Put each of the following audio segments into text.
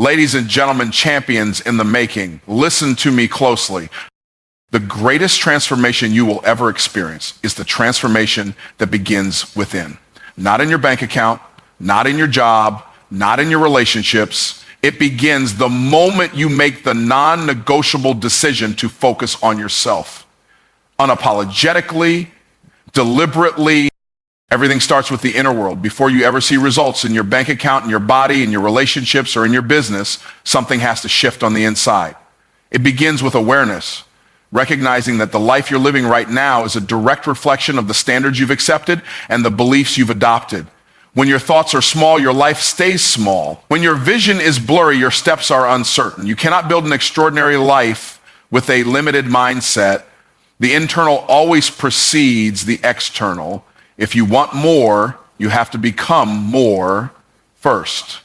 Ladies and gentlemen, champions in the making, listen to me closely. The greatest transformation you will ever experience is the transformation that begins within. Not in your bank account, not in your job, not in your relationships. It begins the moment you make the non-negotiable decision to focus on yourself. Unapologetically, deliberately. Everything starts with the inner world. Before you ever see results in your bank account, in your body, in your relationships, or in your business, something has to shift on the inside. It begins with awareness, recognizing that the life you're living right now is a direct reflection of the standards you've accepted and the beliefs you've adopted. When your thoughts are small, your life stays small. When your vision is blurry, your steps are uncertain. You cannot build an extraordinary life with a limited mindset. The internal always precedes the external. If you want more, you have to become more first.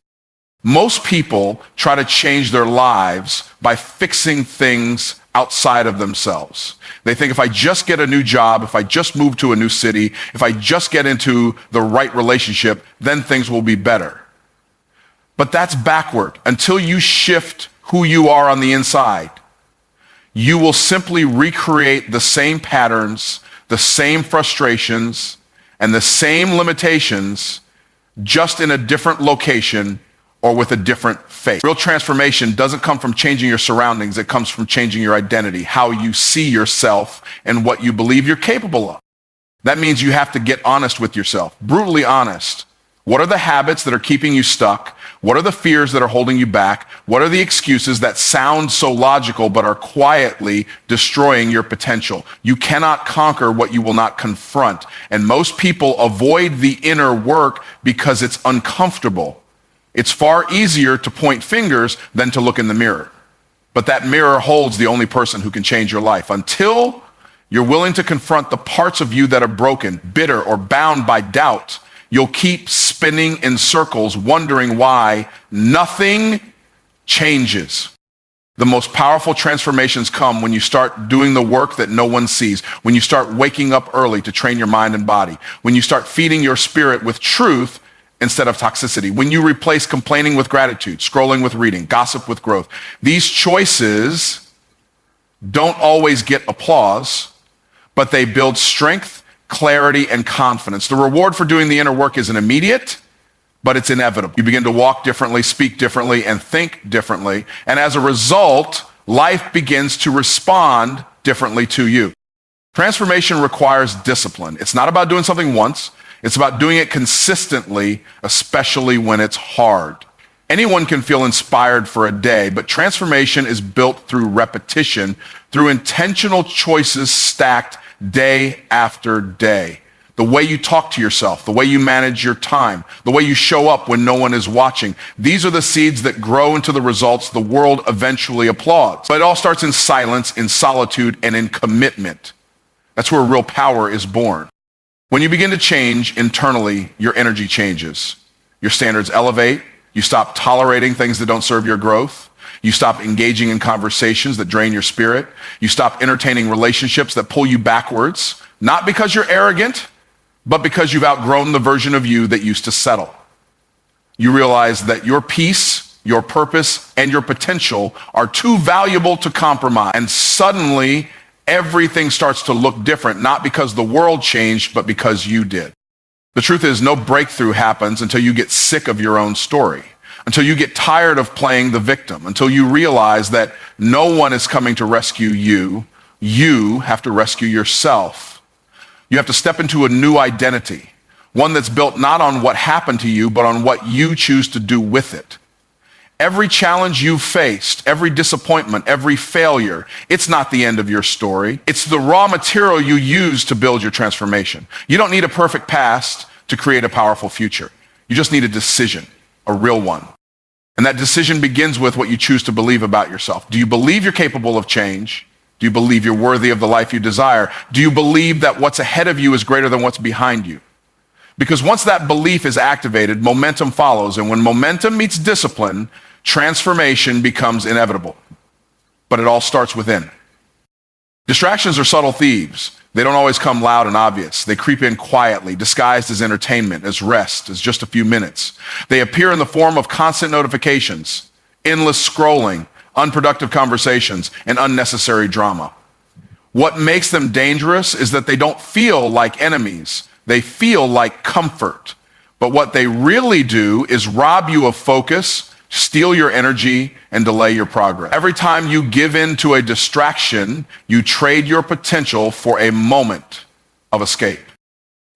Most people try to change their lives by fixing things outside of themselves. They think, if I just get a new job, if I just move to a new city, if I just get into the right relationship, then things will be better. But that's backward. Until you shift who you are on the inside, you will simply recreate the same patterns, the same frustrations, and the same limitations, just in a different location or with a different face. Real transformation doesn't come from changing your surroundings. It comes from changing your identity, how you see yourself and what you believe you're capable of. That means you have to get honest with yourself, brutally honest. What are the habits that are keeping you stuck? What are the fears that are holding you back? What are the excuses that sound so logical but are quietly destroying your potential? You cannot conquer what you will not confront. And most people avoid the inner work because it's uncomfortable. It's far easier to point fingers than to look in the mirror. But that mirror holds the only person who can change your life. Until you're willing to confront the parts of you that are broken, bitter, or bound by doubt, you'll keep spinning in circles, wondering why nothing changes. The most powerful transformations come when you start doing the work that no one sees, when you start waking up early to train your mind and body, when you start feeding your spirit with truth instead of toxicity, when you replace complaining with gratitude, scrolling with reading, gossip with growth. These choices don't always get applause, but they build strength, clarity, and confidence. The reward for doing the inner work isn't immediate, but it's inevitable. You begin to walk differently, speak differently, and think differently. And as a result, life begins to respond differently to you. Transformation requires discipline. It's not about doing something once. It's about doing it consistently, especially when it's hard. Anyone can feel inspired for a day, but transformation is built through repetition, through intentional choices stacked day after day. The way you talk to yourself, the way you manage your time, the way you show up when no one is watching. These are the seeds that grow into the results the world eventually applauds. But it all starts in silence, in solitude, and in commitment. That's where real power is born. When you begin to change internally, your energy changes. Your standards elevate. You stop tolerating things that don't serve your growth. You stop engaging in conversations that drain your spirit. You stop entertaining relationships that pull you backwards, not because you're arrogant, but because you've outgrown the version of you that used to settle. You realize that your peace, your purpose, and your potential are too valuable to compromise. And suddenly, everything starts to look different, not because the world changed, but because you did. The truth is, no breakthrough happens until you get sick of your own story, until you get tired of playing the victim, until you realize that no one is coming to rescue you. You have to rescue yourself. You have to step into a new identity, one that's built not on what happened to you, but on what you choose to do with it. Every challenge you've faced, every disappointment, every failure, it's not the end of your story. It's the raw material you use to build your transformation. You don't need a perfect past to create a powerful future. You just need a decision, a real one. And that decision begins with what you choose to believe about yourself. Do you believe you're capable of change? Do you believe you're worthy of the life you desire? Do you believe that what's ahead of you is greater than what's behind you? Because once that belief is activated, momentum follows. And when momentum meets discipline, transformation becomes inevitable. But it all starts within. Distractions are subtle thieves. They don't always come loud and obvious. They creep in quietly, disguised as entertainment, as rest, as just a few minutes. They appear in the form of constant notifications, endless scrolling, unproductive conversations, and unnecessary drama. What makes them dangerous is that they don't feel like enemies. They feel like comfort. But what they really do is rob you of focus, steal your energy, and delay your progress. Every time you give in to a distraction, you trade your potential for a moment of escape.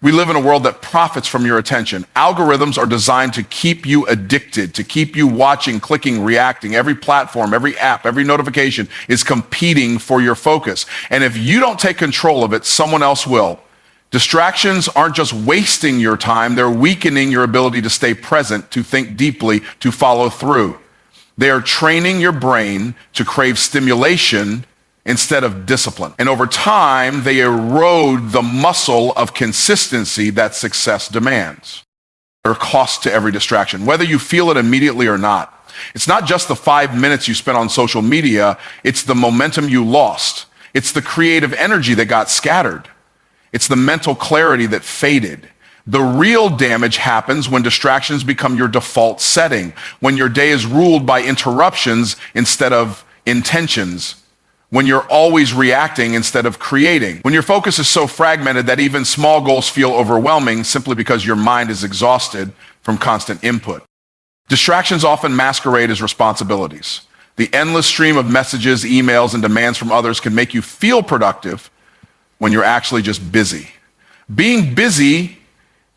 We live in a world that profits from your attention. Algorithms are designed to keep you addicted, to keep you watching, clicking, reacting. Every platform, every app, every notification is competing for your focus. And if you don't take control of it, someone else will. Distractions aren't just wasting your time, they're weakening your ability to stay present, to think deeply, to follow through. They are training your brain to crave stimulation instead of discipline. And over time, they erode the muscle of consistency that success demands. There are costs to every distraction, whether you feel it immediately or not. It's not just the 5 minutes you spent on social media, it's the momentum you lost. It's the creative energy that got scattered. It's the mental clarity that faded. The real damage happens when distractions become your default setting, when your day is ruled by interruptions instead of intentions, when you're always reacting instead of creating, when your focus is so fragmented that even small goals feel overwhelming simply because your mind is exhausted from constant input. Distractions often masquerade as responsibilities. The endless stream of messages, emails, and demands from others can make you feel productive when you're actually just busy. Being busy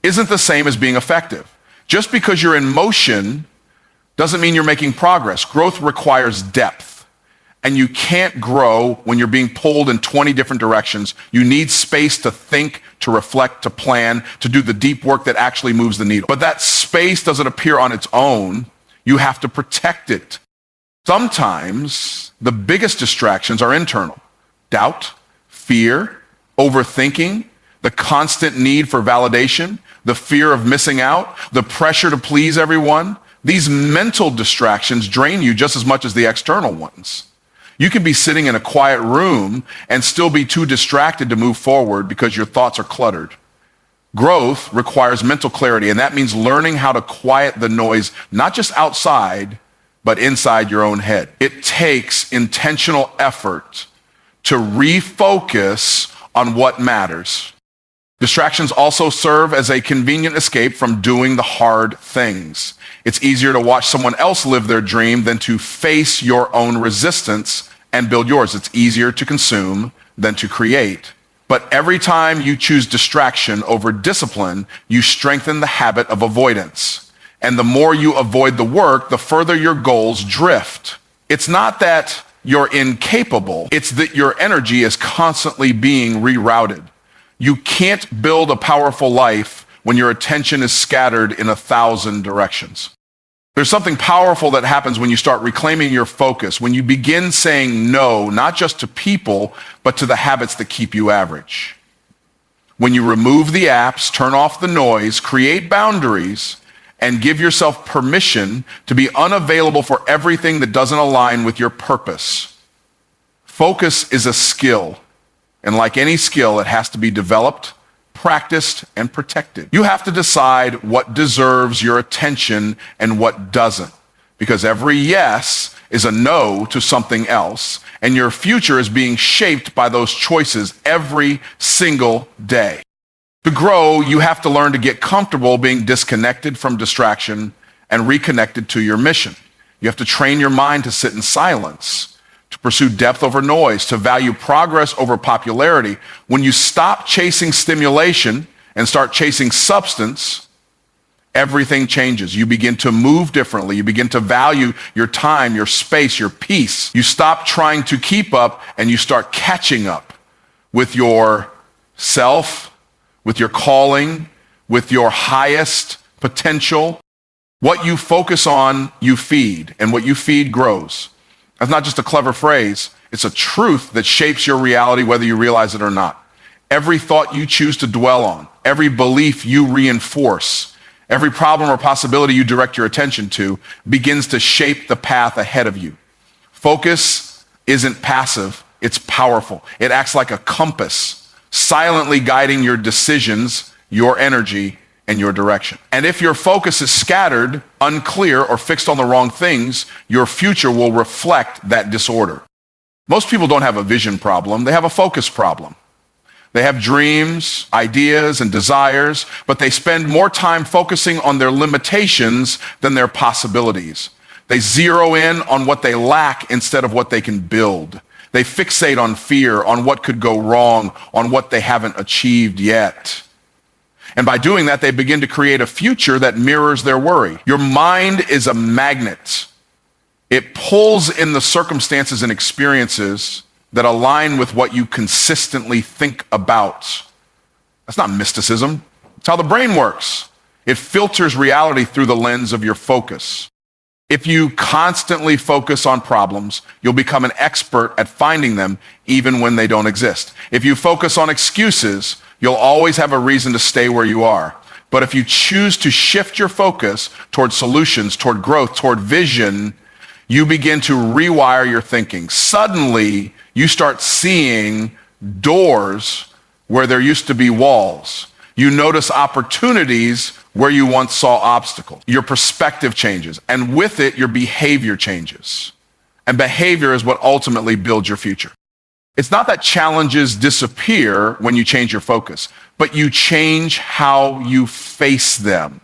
isn't the same as being effective. Just because you're in motion doesn't mean you're making progress. Growth requires depth. And you can't grow when you're being pulled in 20 different directions. You need space to think, to reflect, to plan, to do the deep work that actually moves the needle. But that space doesn't appear on its own. You have to protect it. Sometimes the biggest distractions are internal. Doubt, fear, overthinking, the constant need for validation, the fear of missing out, the pressure to please everyone. These mental distractions drain you just as much as the external ones. You can be sitting in a quiet room and still be too distracted to move forward because your thoughts are cluttered. Growth requires mental clarity, and that means learning how to quiet the noise, not just outside, but inside your own head. It takes intentional effort to refocus on what matters. Distractions also serve as a convenient escape from doing the hard things. It's easier to watch someone else live their dream than to face your own resistance and build yours. It's easier to consume than to create. But every time you choose distraction over discipline, you strengthen the habit of avoidance. And the more you avoid the work, the further your goals drift. It's not that you're incapable, it's that your energy is constantly being rerouted. You can't build a powerful life when your attention is scattered in 1,000 directions. There's something powerful that happens when you start reclaiming your focus, when you begin saying no, not just to people, but to the habits that keep you average. When you remove the apps, turn off the noise, create boundaries, and give yourself permission to be unavailable for everything that doesn't align with your purpose. Focus is a skill. And like any skill, it has to be developed, practiced, and protected. You have to decide what deserves your attention and what doesn't. Because every yes is a no to something else, and your future is being shaped by those choices every single day. To grow, you have to learn to get comfortable being disconnected from distraction and reconnected to your mission. You have to train your mind to sit in silence, to pursue depth over noise, to value progress over popularity. When you stop chasing stimulation and start chasing substance, everything changes. You begin to move differently. You begin to value your time, your space, your peace. You stop trying to keep up and you start catching up with yourself, with your calling, with your highest potential. What you focus on, you feed, and what you feed grows. That's not just a clever phrase. It's a truth that shapes your reality whether you realize it or not. Every thought you choose to dwell on, every belief you reinforce, every problem or possibility you direct your attention to begins to shape the path ahead of you. Focus isn't passive, it's powerful. It acts like a compass, silently guiding your decisions, your energy, and your direction. And if your focus is scattered, unclear, or fixed on the wrong things, your future will reflect that disorder. Most people don't have a vision problem, they have a focus problem. They have dreams, ideas, and desires, but they spend more time focusing on their limitations than their possibilities. They zero in on what they lack instead of what they can build. They fixate on fear, on what could go wrong, on what they haven't achieved yet. And by doing that, they begin to create a future that mirrors their worry. Your mind is a magnet. It pulls in the circumstances and experiences that align with what you consistently think about. That's not mysticism. It's how the brain works. It filters reality through the lens of your focus. If you constantly focus on problems, you'll become an expert at finding them even when they don't exist. If you focus on excuses, you'll always have a reason to stay where you are. But if you choose to shift your focus toward solutions, toward growth, toward vision, you begin to rewire your thinking. Suddenly, you start seeing doors where there used to be walls. You notice opportunities where you once saw obstacles. Your perspective changes, and with it, your behavior changes. And behavior is what ultimately builds your future. It's not that challenges disappear when you change your focus, but you change how you face them.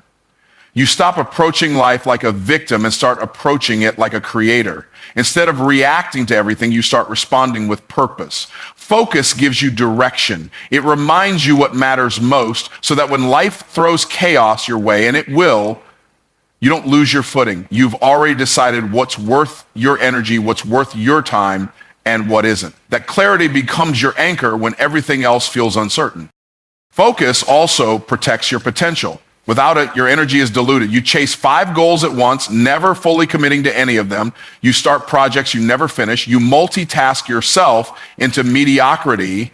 You stop approaching life like a victim and start approaching it like a creator. Instead of reacting to everything, you start responding with purpose. Focus gives you direction. It reminds you what matters most so that when life throws chaos your way, and it will, you don't lose your footing. You've already decided what's worth your energy, what's worth your time, and what isn't. That clarity becomes your anchor when everything else feels uncertain. Focus also protects your potential. Without it, your energy is diluted. You chase 5 goals at once, never fully committing to any of them. You start projects you never finish. You multitask yourself into mediocrity.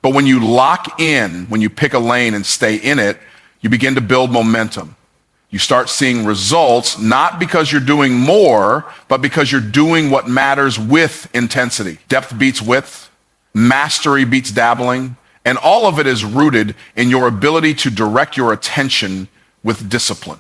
But when you lock in, when you pick a lane and stay in it, you begin to build momentum. You start seeing results, not because you're doing more, but because you're doing what matters with intensity. Depth beats width. Mastery beats dabbling. And all of it is rooted in your ability to direct your attention with discipline.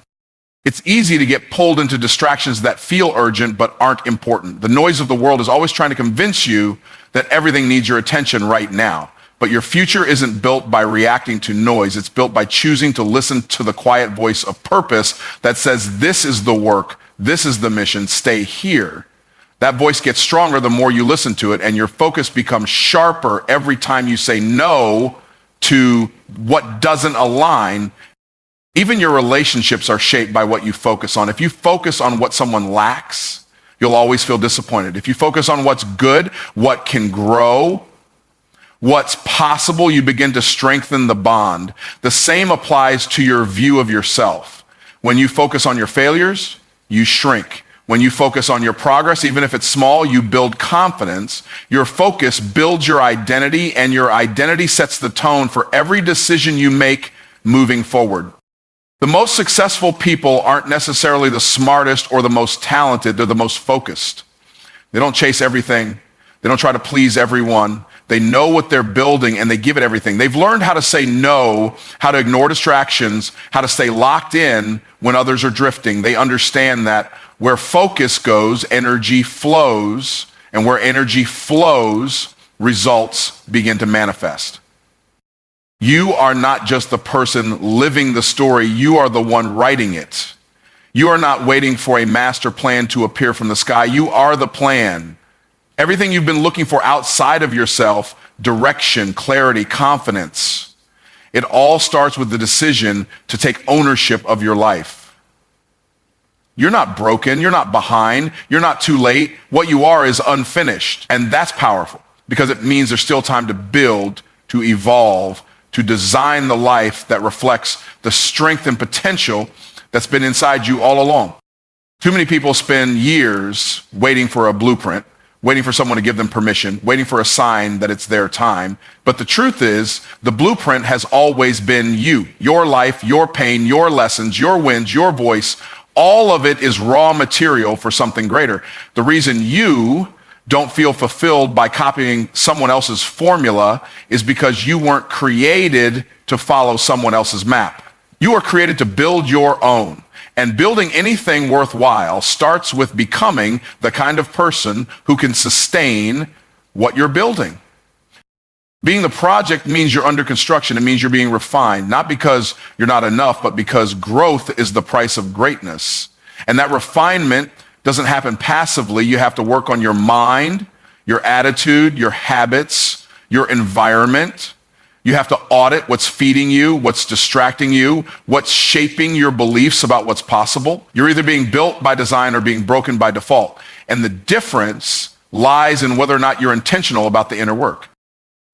It's easy to get pulled into distractions that feel urgent but aren't important. The noise of the world is always trying to convince you that everything needs your attention right now. But your future isn't built by reacting to noise. It's built by choosing to listen to the quiet voice of purpose that says, this is the work, this is the mission, stay here. That voice gets stronger the more you listen to it, and your focus becomes sharper every time you say no to what doesn't align. Even your relationships are shaped by what you focus on. If you focus on what someone lacks, you'll always feel disappointed. If you focus on what's good, what can grow, what's possible, you begin to strengthen the bond. The same applies to your view of yourself. When you focus on your failures, you shrink. When you focus on your progress, even if it's small, you build confidence. Your focus builds your identity, and your identity sets the tone for every decision you make moving forward. The most successful people aren't necessarily the smartest or the most talented, they're the most focused. They don't chase everything. They don't try to please everyone. They know what they're building and they give it everything. They've learned how to say no, how to ignore distractions, how to stay locked in when others are drifting. They understand that where focus goes, energy flows, and where energy flows, results begin to manifest. You are not just the person living the story, you are the one writing it. You are not waiting for a master plan to appear from the sky. You are the plan. Everything you've been looking for outside of yourself, direction, clarity, confidence, it all starts with the decision to take ownership of your life. You're not broken, you're not behind, you're not too late. What you are is unfinished, and that's powerful because it means there's still time to build, to evolve, to design the life that reflects the strength and potential that's been inside you all along. Too many people spend years waiting for a blueprint, waiting for someone to give them permission, waiting for a sign that it's their time. But the truth is, the blueprint has always been you, your life, your pain, your lessons, your wins, your voice. All of it is raw material for something greater. The reason you don't feel fulfilled by copying someone else's formula is because you weren't created to follow someone else's map. You are created to build your own. And building anything worthwhile starts with becoming the kind of person who can sustain what you're building. Being the project means you're under construction. It means you're being refined, not because you're not enough, but because growth is the price of greatness. And that refinement doesn't happen passively. You have to work on your mind, your attitude, your habits, your environment. You have to audit what's feeding you, what's distracting you, what's shaping your beliefs about what's possible. You're either being built by design or being broken by default. And the difference lies in whether or not you're intentional about the inner work.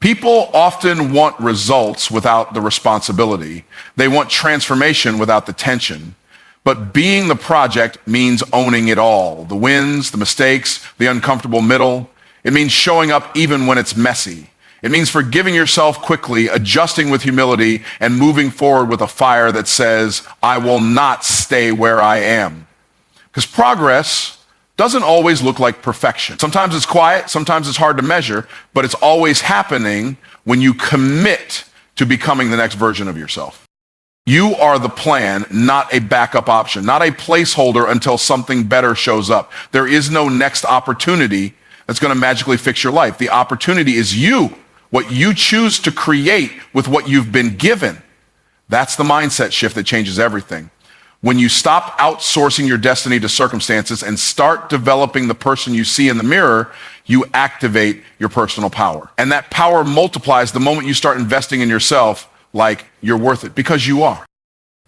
People often want results without the responsibility. They want transformation without the tension. But being the project means owning it all. The wins, the mistakes, the uncomfortable middle. It means showing up even when it's messy. It means forgiving yourself quickly, adjusting with humility, and moving forward with a fire that says, I will not stay where I am. Because progress doesn't always look like perfection. Sometimes it's quiet, sometimes it's hard to measure, but it's always happening when you commit to becoming the next version of yourself. You are the plan, not a backup option, not a placeholder until something better shows up. There is no next opportunity that's going to magically fix your life. The opportunity is you, what you choose to create with what you've been given. That's the mindset shift that changes everything. When you stop outsourcing your destiny to circumstances and start developing the person you see in the mirror, you activate your personal power. And that power multiplies the moment you start investing in yourself like you're worth it, because you are.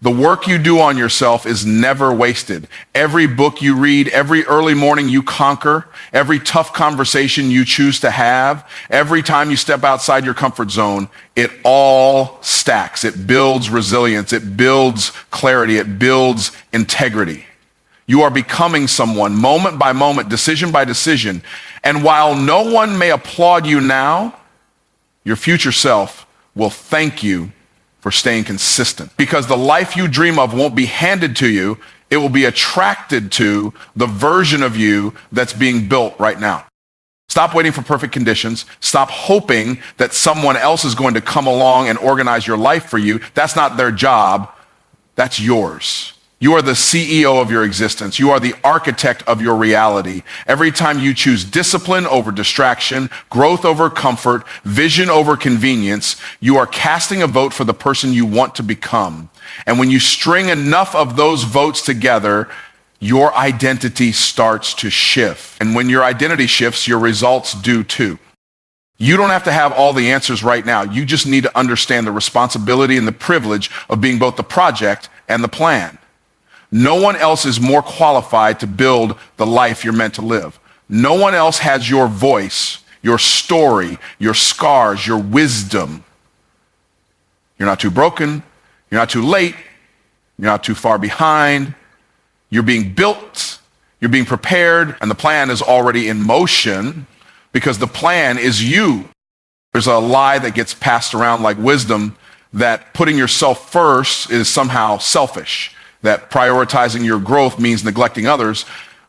The work you do on yourself is never wasted. Every book you read, every early morning you conquer, every tough conversation you choose to have, every time you step outside your comfort zone, it all stacks. It builds resilience. It builds clarity. It builds integrity. You are becoming someone moment by moment, decision by decision. And while no one may applaud you now, your future self will thank you for staying consistent. Because the life you dream of won't be handed to you, it will be attracted to the version of you that's being built right now. Stop waiting for perfect conditions. Stop hoping that someone else is going to come along and organize your life for you. That's not their job. That's yours. You are the CEO of your existence. You are the architect of your reality. Every time you choose discipline over distraction, growth over comfort, vision over convenience, you are casting a vote for the person you want to become. And when you string enough of those votes together, your identity starts to shift. And when your identity shifts, your results do too. You don't have to have all the answers right now. You just need to understand the responsibility and the privilege of being both the project and the plan. No one else is more qualified to build the life you're meant to live. No one else has your voice, your story, your scars, your wisdom. You're not too broken. You're not too late. You're not too far behind. You're being built. You're being prepared. And the plan is already in motion because the plan is you. There's a lie that gets passed around like wisdom that putting yourself first is somehow selfish, that prioritizing your growth means neglecting others.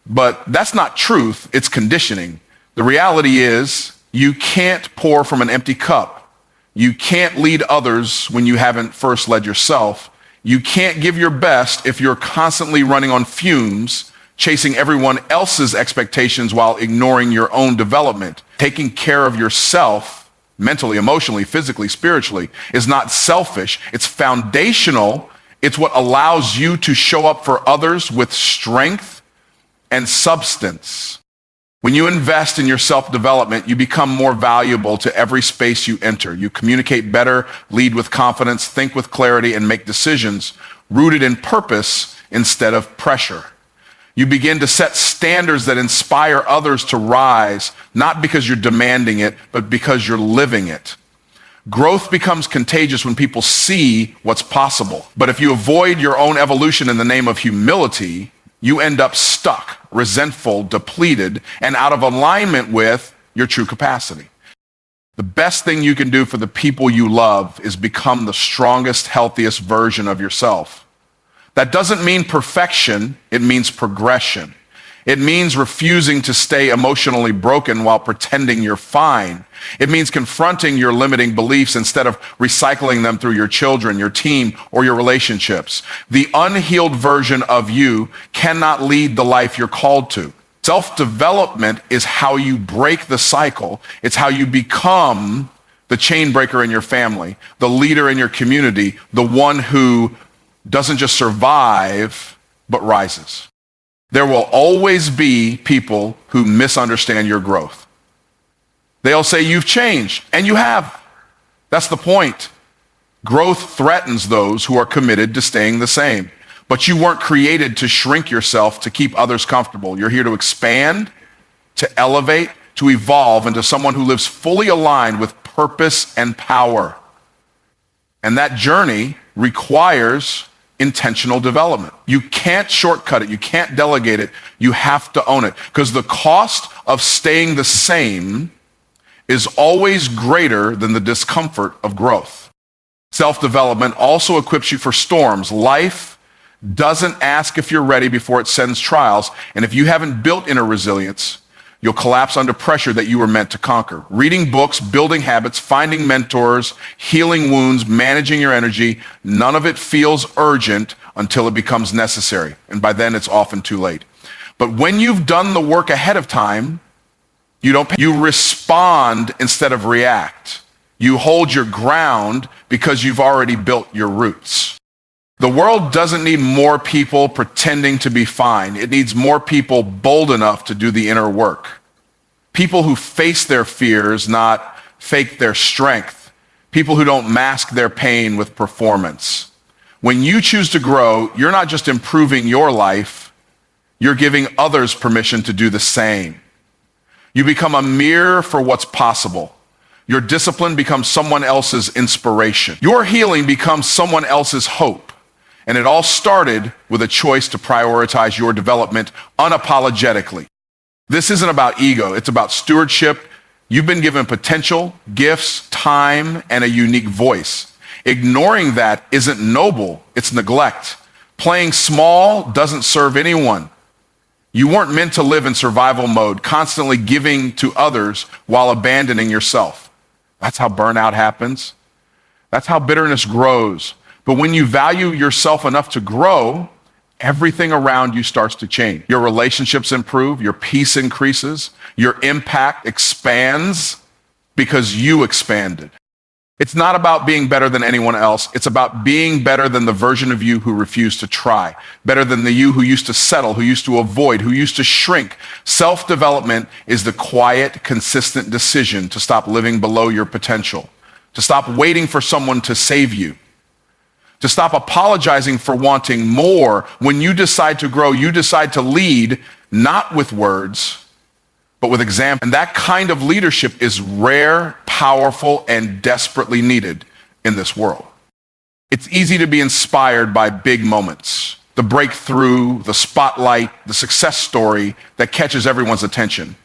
But that's not truth, it's conditioning. The reality is you can't pour from an empty cup. You can't lead others when you haven't first led yourself. You can't give your best if you're constantly running on fumes, chasing everyone else's expectations while ignoring your own development. Taking care of yourself, mentally, emotionally, physically, spiritually, is not selfish, it's foundational. It's what allows you to show up for others with strength and substance. When you invest in your self-development, you become more valuable to every space you enter. You communicate better, lead with confidence, think with clarity, and make decisions rooted in purpose instead of pressure. You begin to set standards that inspire others to rise, not because you're demanding it, but because you're living it. Growth becomes contagious when people see what's possible. But if you avoid your own evolution in the name of humility, you end up stuck, resentful, depleted, and out of alignment with your true capacity. The best thing you can do for the people you love is become the strongest, healthiest version of yourself. That doesn't mean perfection, it means progression. It means refusing to stay emotionally broken while pretending you're fine. It means confronting your limiting beliefs instead of recycling them through your children, your team, or your relationships. The unhealed version of you cannot lead the life you're called to. Self-development is how you break the cycle. It's how you become the chain breaker in your family, the leader in your community, the one who doesn't just survive, but rises. There will always be people who misunderstand your growth. They'll say you've changed, and you have. That's the point. Growth threatens those who are committed to staying the same. But you weren't created to shrink yourself to keep others comfortable. You're here to expand, to elevate, to evolve into someone who lives fully aligned with purpose and power. And that journey requires intentional development. You can't shortcut it. You can't delegate it. You have to own it. Because the cost of staying the same is always greater than the discomfort of growth. Self-development also equips you for storms. Life doesn't ask if you're ready before it sends trials. And if you haven't built inner resilience, you'll collapse under pressure that you were meant to conquer. Reading books, building habits, finding mentors, healing wounds, managing your energy, none of it feels urgent until it becomes necessary. And by then, it's often too late. But when you've done the work ahead of time, you respond instead of react. You hold your ground because you've already built your roots. The world doesn't need more people pretending to be fine. It needs more people bold enough to do the inner work. People who face their fears, not fake their strength. People who don't mask their pain with performance. When you choose to grow, you're not just improving your life, you're giving others permission to do the same. You become a mirror for what's possible. Your discipline becomes someone else's inspiration. Your healing becomes someone else's hope. And it all started with a choice to prioritize your development unapologetically. This isn't about ego, it's about stewardship. You've been given potential, gifts, time, and a unique voice. Ignoring that isn't noble, it's neglect. Playing small doesn't serve anyone. You weren't meant to live in survival mode, constantly giving to others while abandoning yourself. That's how burnout happens. That's how bitterness grows. But when you value yourself enough to grow, everything around you starts to change. Your relationships improve, your peace increases, your impact expands because you expanded. It's not about being better than anyone else. It's about being better than the version of you who refused to try, better than the you who used to settle, who used to avoid, who used to shrink. Self-development is the quiet, consistent decision to stop living below your potential, to stop waiting for someone to save you, to stop apologizing for wanting more. When you decide to grow, you decide to lead, not with words, but with example. And that kind of leadership is rare, powerful, and desperately needed in this world. It's easy to be inspired by big moments, the breakthrough, the spotlight, the success story that catches everyone's attention.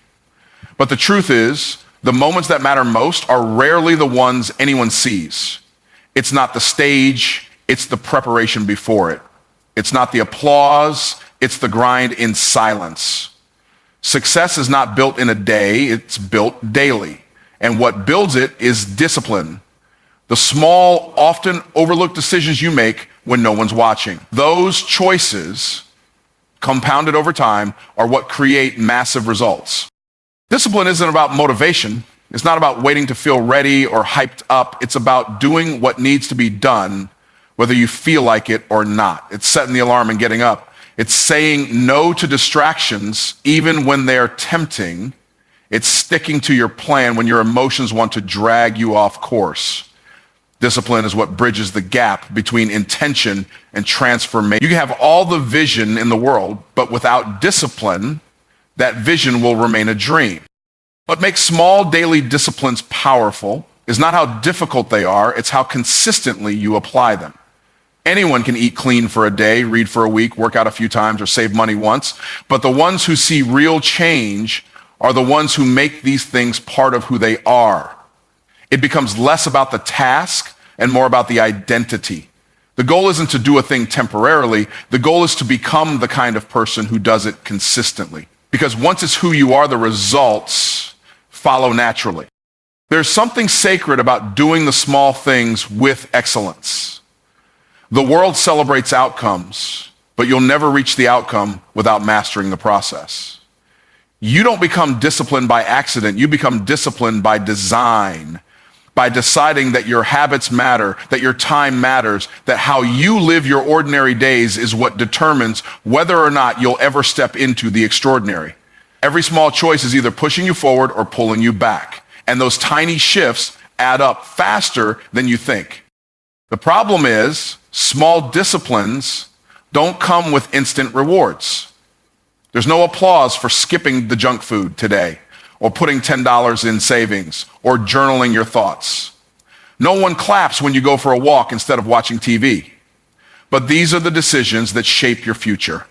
But the truth is, the moments that matter most are rarely the ones anyone sees. It's not the stage, it's the preparation before it. It's not the applause, it's the grind in silence. Success is not built in a day, it's built daily. And what builds it is discipline. The small, often overlooked decisions you make when no one's watching. Those choices, compounded over time, are what create massive results. Discipline isn't about motivation. It's not about waiting to feel ready or hyped up. It's about doing what needs to be done, whether you feel like it or not. It's setting the alarm and getting up. It's saying no to distractions, even when they're tempting. It's sticking to your plan when your emotions want to drag you off course. Discipline is what bridges the gap between intention and transformation. You can have all the vision in the world, but without discipline, that vision will remain a dream. What makes small daily disciplines powerful is not how difficult they are, it's how consistently you apply them. Anyone can eat clean for a day, read for a week, work out a few times, or save money once. But the ones who see real change are the ones who make these things part of who they are. It becomes less about the task and more about the identity. The goal isn't to do a thing temporarily. The goal is to become the kind of person who does it consistently. Because once it's who you are, the results follow naturally. There's something sacred about doing the small things with excellence. The world celebrates outcomes, but you'll never reach the outcome without mastering the process. You don't become disciplined by accident. You become disciplined by design, by deciding that your habits matter, that your time matters, that how you live your ordinary days is what determines whether or not you'll ever step into the extraordinary. Every small choice is either pushing you forward or pulling you back. And those tiny shifts add up faster than you think. The problem is, small disciplines don't come with instant rewards. There's no applause for skipping the junk food today, or putting $10 in savings, or journaling your thoughts. No one claps when you go for a walk instead of watching TV. But these are the decisions that shape your future.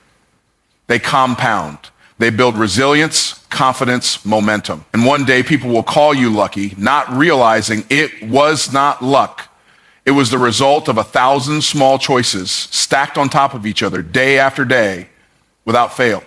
They compound. They build resilience, confidence, momentum. And one day people will call you lucky, not realizing it was not luck. It was the result of 1,000 small choices stacked on top of each other day after day without fail.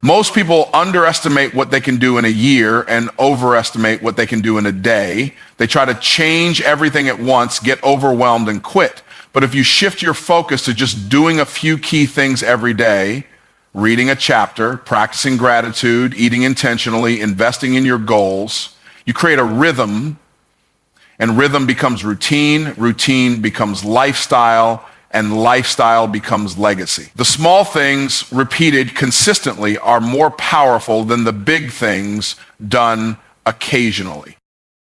Most people underestimate what they can do in a year and overestimate what they can do in a day. They try to change everything at once, get overwhelmed, and quit. But if you shift your focus to just doing a few key things every day, reading a chapter, practicing gratitude, eating intentionally, investing in your goals, you create a rhythm, and rhythm becomes routine, routine becomes lifestyle, and lifestyle becomes legacy. The small things repeated consistently are more powerful than the big things done occasionally.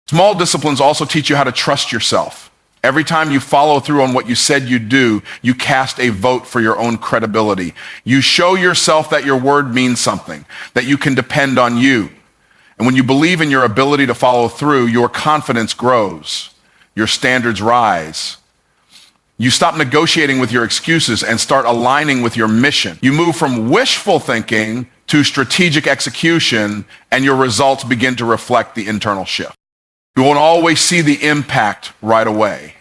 Small disciplines also teach you how to trust yourself. Every time you follow through on what you said you'd do, you cast a vote for your own credibility. You show yourself that your word means something, that you can depend on you. And when you believe in your ability to follow through, your confidence grows, your standards rise. You stop negotiating with your excuses and start aligning with your mission. You move from wishful thinking to strategic execution, and your results begin to reflect the internal shift. You won't always see the impact right away,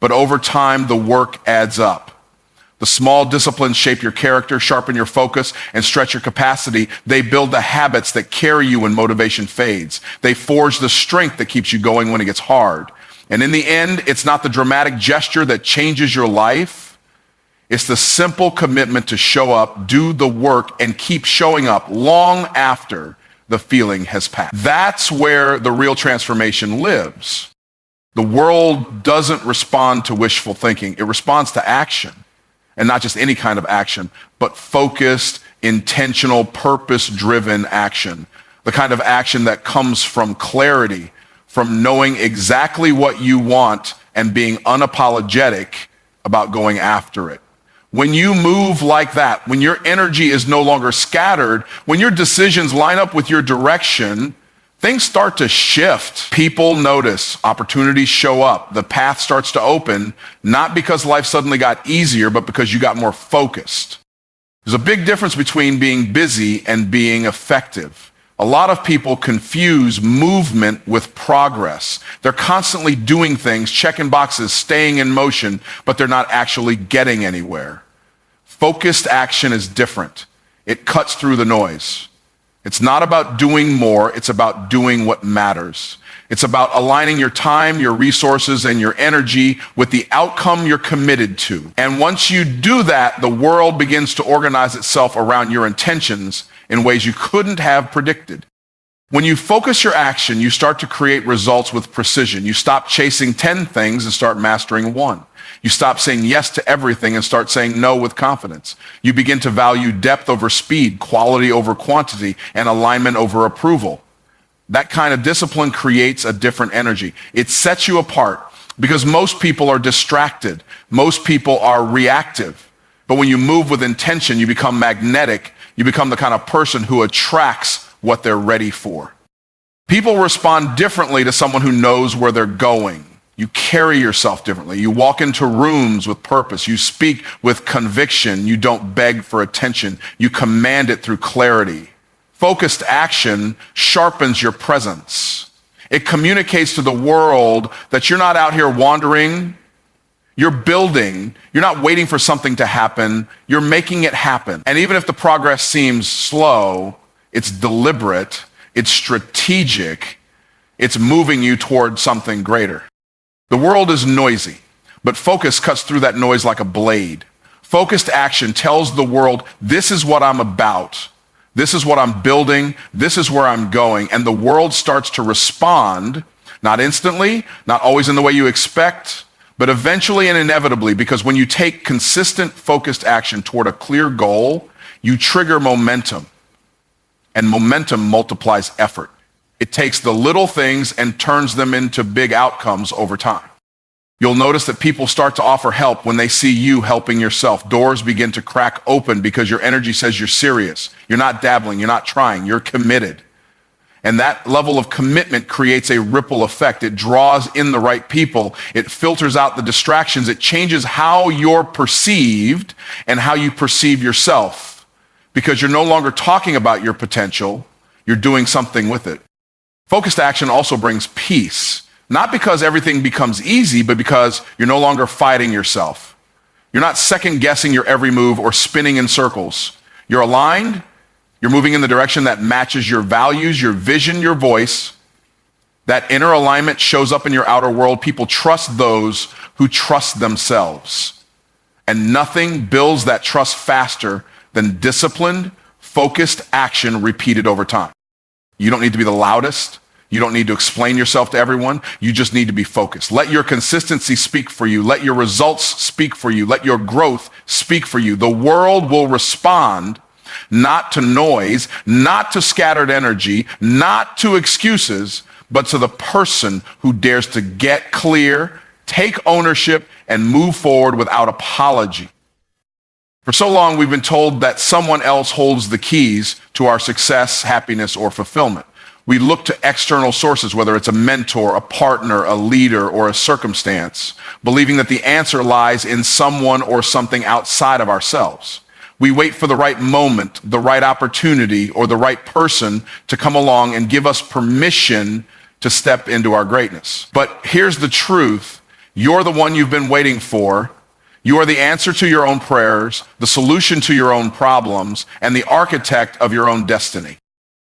but over time, the work adds up. The small disciplines shape your character, sharpen your focus, and stretch your capacity. They build the habits that carry you when motivation fades. They forge the strength that keeps you going when it gets hard. And in the end, it's not the dramatic gesture that changes your life. It's the simple commitment to show up, do the work, and keep showing up long after the feeling has passed. That's where the real transformation lives. The world doesn't respond to wishful thinking. It responds to action. And not just any kind of action, but focused, intentional, purpose-driven action. The kind of action that comes from clarity, from knowing exactly what you want and being unapologetic about going after it. When you move like that, when your energy is no longer scattered, when your decisions line up with your direction, things start to shift. People notice, opportunities show up, the path starts to open, not because life suddenly got easier, but because you got more focused. There's a big difference between being busy and being effective. A lot of people confuse movement with progress. They're constantly doing things, checking boxes, staying in motion, but they're not actually getting anywhere. Focused action is different. It cuts through the noise. It's not about doing more, it's about doing what matters. It's about aligning your time, your resources, and your energy with the outcome you're committed to. And once you do that, the world begins to organize itself around your intentions in ways you couldn't have predicted. When you focus your action, you start to create results with precision. You stop chasing 10 things and start mastering one. You stop saying yes to everything and start saying no with confidence. You begin to value depth over speed, quality over quantity, and alignment over approval. That kind of discipline creates a different energy. It sets you apart because most people are distracted. Most people are reactive. But when you move with intention, you become magnetic. You become the kind of person who attracts what they're ready for. People respond differently to someone who knows where they're going. You carry yourself differently. You walk into rooms with purpose. You speak with conviction. You don't beg for attention. You command it through clarity. Focused action sharpens your presence. It communicates to the world that you're not out here wandering. You're building. You're not waiting for something to happen. You're making it happen. And even if the progress seems slow, it's deliberate, it's strategic, it's moving you toward something greater. The world is noisy, but focus cuts through that noise like a blade. Focused action tells the world, this is what I'm about. This is what I'm building. This is where I'm going. And the world starts to respond, not instantly, not always in the way you expect, but eventually and inevitably, because when you take consistent, focused action toward a clear goal, you trigger momentum. And momentum multiplies effort. It takes the little things and turns them into big outcomes over time. You'll notice that people start to offer help when they see you helping yourself. Doors begin to crack open because your energy says you're serious. You're not dabbling, you're not trying, you're committed. And that level of commitment creates a ripple effect. It draws in the right people. It filters out the distractions. It changes how you're perceived and how you perceive yourself. Because you're no longer talking about your potential, you're doing something with it. Focused action also brings peace. Not because everything becomes easy, but because you're no longer fighting yourself. You're not second guessing your every move or spinning in circles. You're aligned. You're moving in the direction that matches your values, your vision, your voice. That inner alignment shows up in your outer world. People trust those who trust themselves. And nothing builds that trust faster than disciplined, focused action repeated over time. You don't need to be the loudest. You don't need to explain yourself to everyone. You just need to be focused. Let your consistency speak for you. Let your results speak for you. Let your growth speak for you. The world will respond not to noise, not to scattered energy, not to excuses, but to the person who dares to get clear, take ownership, and move forward without apology. For so long, we've been told that someone else holds the keys to our success, happiness, or fulfillment. We look to external sources, whether it's a mentor, a partner, a leader, or a circumstance, believing that the answer lies in someone or something outside of ourselves. We wait for the right moment, the right opportunity, or the right person to come along and give us permission to step into our greatness. But here's the truth. You're the one you've been waiting for. You are the answer to your own prayers, the solution to your own problems, and the architect of your own destiny.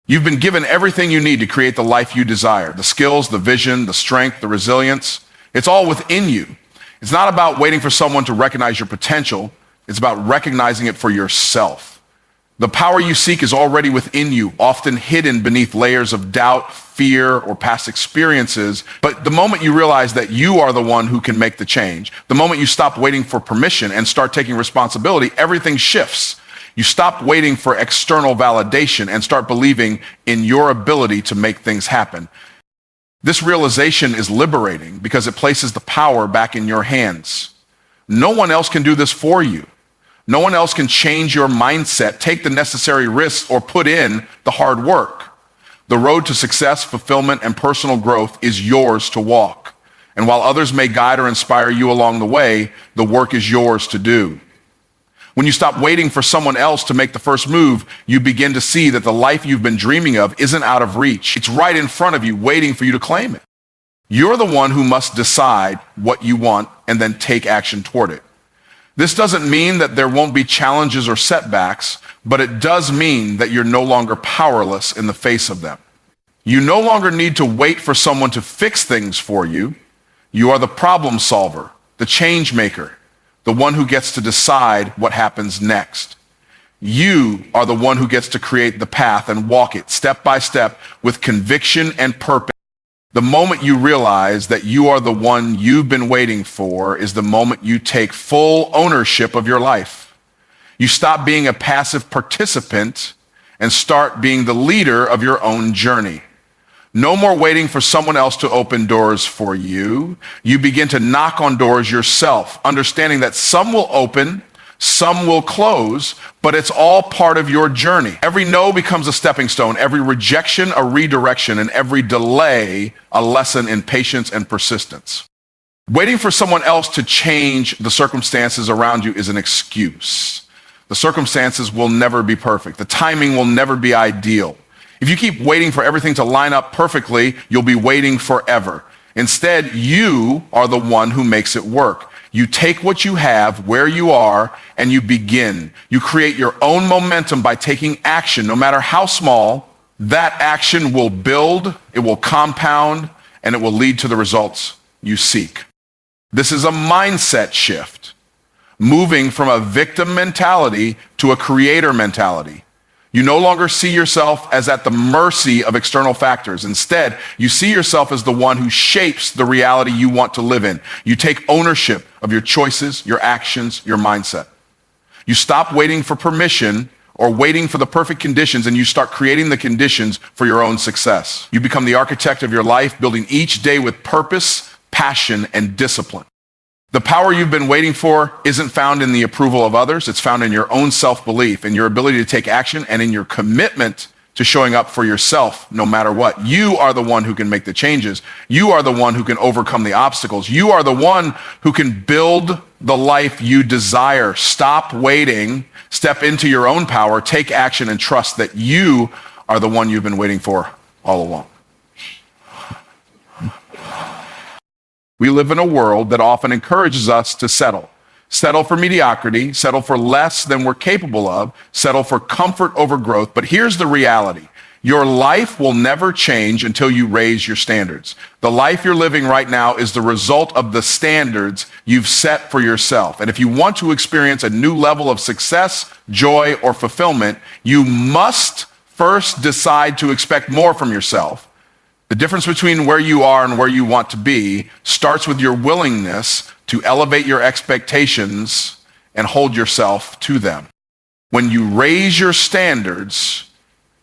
You've been given everything you need to create the life you desire, the skills, the vision, the strength, the resilience. It's all within you. It's not about waiting for someone to recognize your potential. It's about recognizing it for yourself. The power you seek is already within you, often hidden beneath layers of doubt, fear, or past experiences. But the moment you realize that you are the one who can make the change, the moment you stop waiting for permission and start taking responsibility, everything shifts. You stop waiting for external validation and start believing in your ability to make things happen. This realization is liberating because it places the power back in your hands. No one else can do this for you. No one else can change your mindset, take the necessary risks, or put in the hard work. The road to success, fulfillment, and personal growth is yours to walk. And while others may guide or inspire you along the way, the work is yours to do. When you stop waiting for someone else to make the first move, you begin to see that the life you've been dreaming of isn't out of reach. It's right in front of you, waiting for you to claim it. You're the one who must decide what you want and then take action toward it. This doesn't mean that there won't be challenges or setbacks, but it does mean that you're no longer powerless in the face of them. You no longer need to wait for someone to fix things for you. You are the problem solver, the change maker, the one who gets to decide what happens next. You are the one who gets to create the path and walk it step by step with conviction and purpose. The moment you realize that you are the one you've been waiting for is the moment you take full ownership of your life. You stop being a passive participant and start being the leader of your own journey. No more waiting for someone else to open doors for you. You begin to knock on doors yourself, understanding that some will open, some will close, but it's all part of your journey. Every no becomes a stepping stone, every rejection a redirection, and every delay a lesson in patience and persistence. Waiting for someone else to change the circumstances around you is an excuse. The circumstances will never be perfect. The timing will never be ideal. If you keep waiting for everything to line up perfectly, you'll be waiting forever. Instead, you are the one who makes it work. You take what you have, where you are, and you begin. You create your own momentum by taking action, no matter how small. That action will build, it will compound, and it will lead to the results you seek. This is a mindset shift, moving from a victim mentality to a creator mentality. You no longer see yourself as at the mercy of external factors. Instead, you see yourself as the one who shapes the reality you want to live in. You take ownership of your choices, your actions, your mindset. You stop waiting for permission or waiting for the perfect conditions, and you start creating the conditions for your own success. You become the architect of your life, building each day with purpose, passion, and discipline. The power you've been waiting for isn't found in the approval of others. It's found in your own self-belief, in your ability to take action, and in your commitment to showing up for yourself no matter what. You are the one who can make the changes. You are the one who can overcome the obstacles. You are the one who can build the life you desire. Stop waiting. Step into your own power. Take action and trust that you are the one you've been waiting for all along. We live in a world that often encourages us to settle. Settle for mediocrity, settle for less than we're capable of, settle for comfort over growth. But here's the reality. Your life will never change until you raise your standards. The life you're living right now is the result of the standards you've set for yourself. And if you want to experience a new level of success, joy, or fulfillment, you must first decide to expect more from yourself. The difference between where you are and where you want to be starts with your willingness to elevate your expectations and hold yourself to them. When you raise your standards,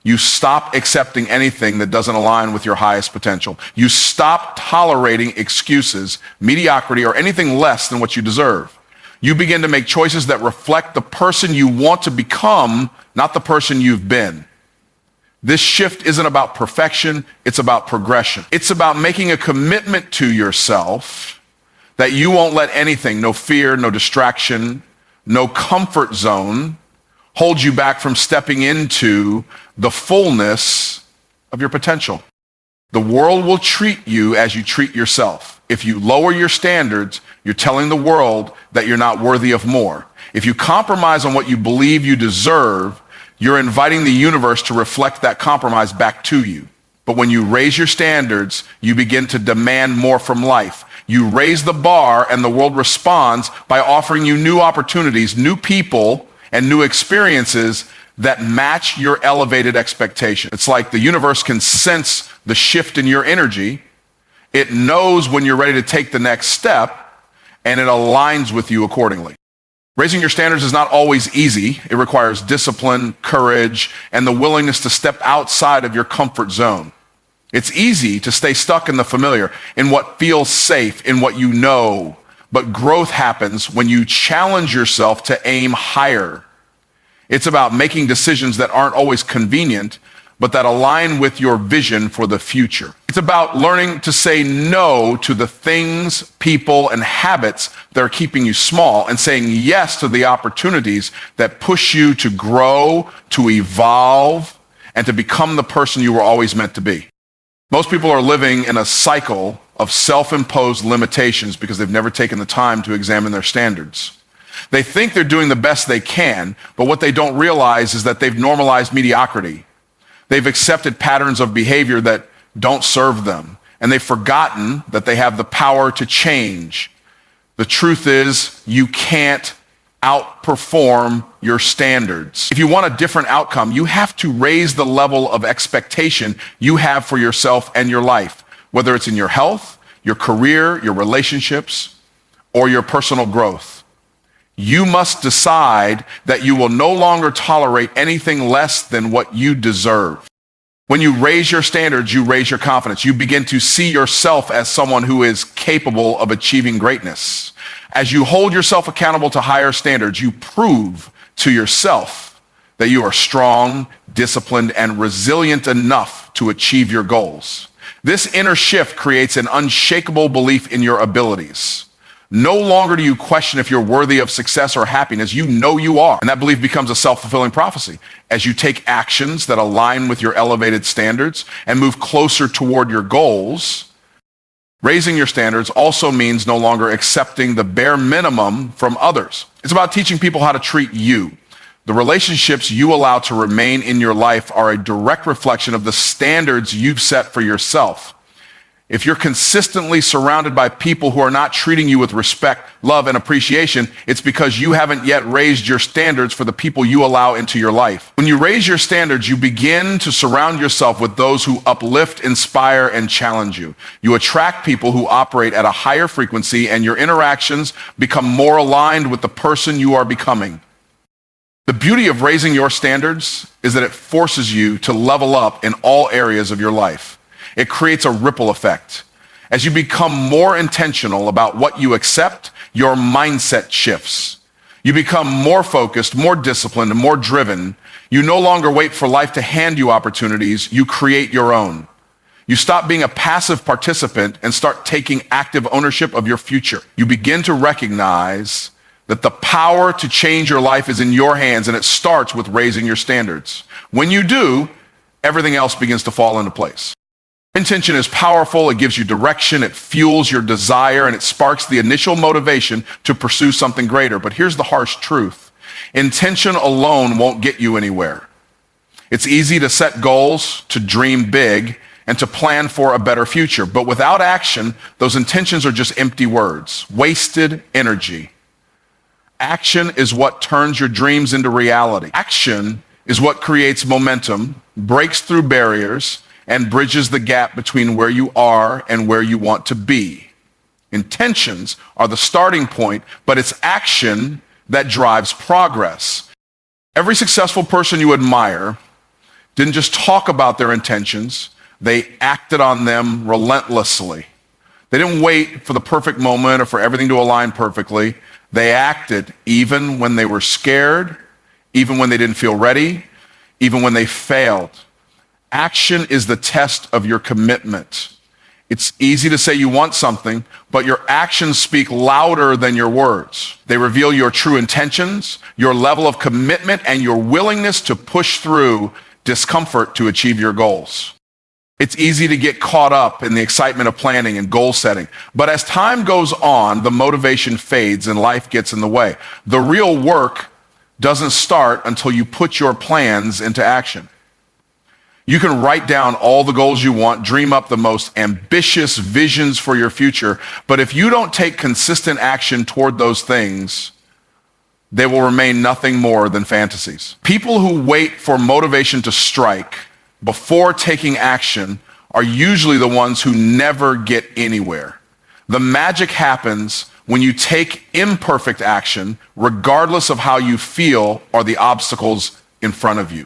you stop accepting anything that doesn't align with your highest potential. You stop tolerating excuses, mediocrity, or anything less than what you deserve. You begin to make choices that reflect the person you want to become, not the person you've been. This shift isn't about perfection, it's about progression. It's about making a commitment to yourself that you won't let anything, no fear, no distraction, no comfort zone, hold you back from stepping into the fullness of your potential. The world will treat you as you treat yourself. If you lower your standards, you're telling the world that you're not worthy of more. If you compromise on what you believe you deserve, you're inviting the universe to reflect that compromise back to you. But when you raise your standards, you begin to demand more from life. You raise the bar, and the world responds by offering you new opportunities, new people, and new experiences that match your elevated expectation. It's like the universe can sense the shift in your energy. It knows when you're ready to take the next step, and it aligns with you accordingly. Raising your standards is not always easy. It requires discipline, courage, and the willingness to step outside of your comfort zone. It's easy to stay stuck in the familiar, in what feels safe, in what you know. But growth happens when you challenge yourself to aim higher. It's about making decisions that aren't always convenient, but that align with your vision for the future. It's about learning to say no to the things, people, and habits that are keeping you small, and saying yes to the opportunities that push you to grow, to evolve, and to become the person you were always meant to be. Most people are living in a cycle of self-imposed limitations because they've never taken the time to examine their standards. They think they're doing the best they can, but what they don't realize is that they've normalized mediocrity. They've accepted patterns of behavior that don't serve them, and they've forgotten that they have the power to change. The truth is, you can't outperform your standards. If you want a different outcome, you have to raise the level of expectation you have for yourself and your life, whether it's in your health, your career, your relationships, or your personal growth. You must decide that you will no longer tolerate anything less than what you deserve. When you raise your standards, you raise your confidence. You begin to see yourself as someone who is capable of achieving greatness. As you hold yourself accountable to higher standards, you prove to yourself that you are strong, disciplined, and resilient enough to achieve your goals. This inner shift creates an unshakable belief in your abilities. No longer do you question if you're worthy of success or happiness. You know you are. And that belief becomes a self-fulfilling prophecy. As you take actions that align with your elevated standards and move closer toward your goals, Raising your standards also means no longer accepting the bare minimum from others. It's about teaching people how to treat you. The relationships you allow to remain in your life are a direct reflection of the standards you've set for yourself. If you're consistently surrounded by people who are not treating you with respect, love, and appreciation, it's because you haven't yet raised your standards for the people you allow into your life. When you raise your standards, you begin to surround yourself with those who uplift, inspire, and challenge you. You attract people who operate at a higher frequency, and your interactions become more aligned with the person you are becoming. The beauty of raising your standards is that it forces you to level up in all areas of your life. It creates a ripple effect. As you become more intentional about what you accept, your mindset shifts. You become more focused, more disciplined, and more driven. You no longer wait for life to hand you opportunities. You create your own. You stop being a passive participant and start taking active ownership of your future. You begin to recognize that the power to change your life is in your hands, and it starts with raising your standards. When you do, everything else begins to fall into place. Intention is powerful. It gives you direction. It fuels your desire, and it sparks the initial motivation to pursue something greater. But here's the harsh truth. Intention alone won't get you anywhere. It's easy to set goals, to dream big, and to plan for a better future. But without action, those intentions are just empty words, wasted energy. Action is what turns your dreams into reality. Action is what creates momentum, breaks through barriers, and bridges the gap between where you are and where you want to be. Intentions are the starting point, but it's action that drives progress. Every successful person you admire didn't just talk about their intentions, they acted on them relentlessly. They didn't wait for the perfect moment or for everything to align perfectly. They acted even when they were scared, even when they didn't feel ready, even when they failed. Action is the test of your commitment. It's easy to say you want something, but your actions speak louder than your words. They reveal your true intentions, your level of commitment, and your willingness to push through discomfort to achieve your goals. It's easy to get caught up in the excitement of planning and goal setting, but as time goes on, the motivation fades and life gets in the way. The real work doesn't start until you put your plans into action. You can write down all the goals you want, dream up the most ambitious visions for your future, but if you don't take consistent action toward those things, they will remain nothing more than fantasies. People who wait for motivation to strike before taking action are usually the ones who never get anywhere. The magic happens when you take imperfect action, regardless of how you feel or the obstacles in front of you.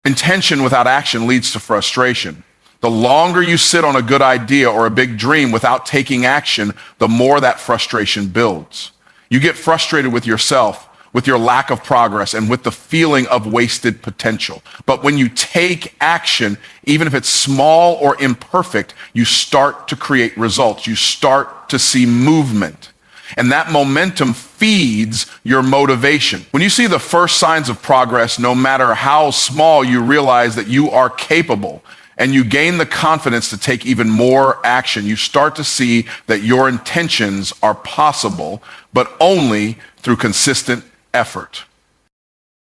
Intention without action leads to frustration. The longer you sit on a good idea or a big dream without taking action, the more that frustration builds. You get frustrated with yourself, with your lack of progress, and with the feeling of wasted potential. But when you take action, even if it's small or imperfect, you start to create results. You start to see movement. And that momentum feeds your motivation. When you see the first signs of progress, no matter how small, you realize that you are capable, and you gain the confidence to take even more action. You start to see that your intentions are possible, but only through consistent effort.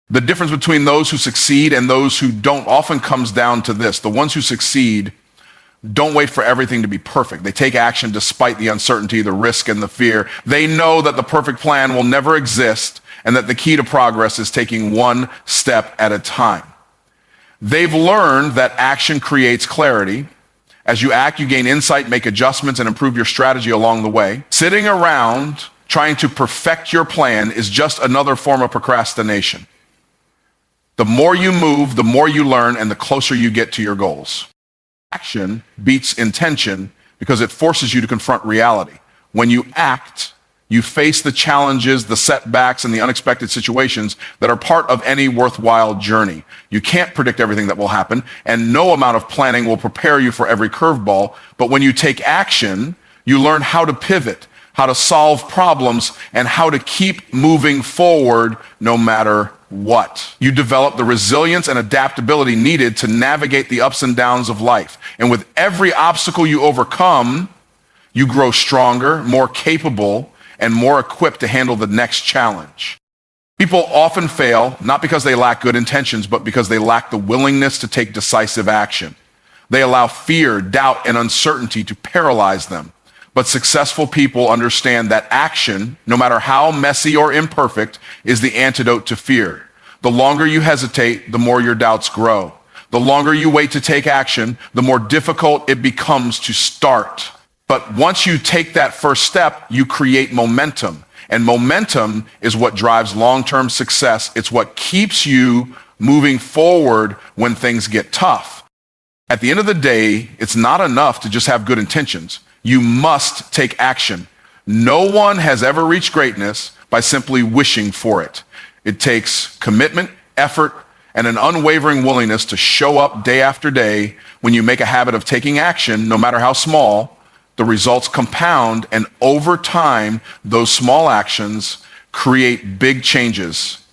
The difference between those who succeed and those who don't often comes down to this. The ones who succeed don't wait for everything to be perfect. They take action despite the uncertainty, the risk, and the fear. They know that the perfect plan will never exist and that the key to progress is taking one step at a time. They've learned that action creates clarity. As you act, you gain insight, make adjustments, and improve your strategy along the way. Sitting around trying to perfect your plan is just another form of procrastination. The more you move, the more you learn, and the closer you get to your goals. Action beats intention because it forces you to confront reality. When you act, you face the challenges, the setbacks, and the unexpected situations that are part of any worthwhile journey. You can't predict everything that will happen, and no amount of planning will prepare you for every curveball. But when you take action, you learn how to pivot, how to solve problems, and how to keep moving forward no matter what. You develop the resilience and adaptability needed to navigate the ups and downs of life. And with every obstacle you overcome, You grow stronger, more capable, and more equipped to handle the next challenge. People often fail, not because they lack good intentions, but because they lack the willingness to take decisive action. They allow fear, doubt, and uncertainty to paralyze them. But successful people understand that action, no matter how messy or imperfect, is the antidote to fear. The longer you hesitate, the more your doubts grow. The longer you wait to take action, the more difficult it becomes to start. But once you take that first step, you create momentum. And momentum is what drives long-term success. It's what keeps you moving forward when things get tough. At the end of the day, it's not enough to just have good intentions. You must take action. No one has ever reached greatness by simply wishing for it. It takes commitment, effort, and an unwavering willingness to show up day after day. When you make a habit of taking action, no matter how small, the results compound, and over time, those small actions create big changes.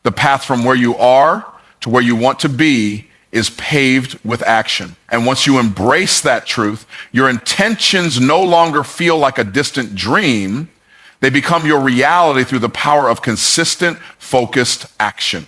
The path from where you are to where you want to be is paved with action. And once you embrace that truth, your intentions no longer feel like a distant dream. They become your reality through the power of consistent, focused action.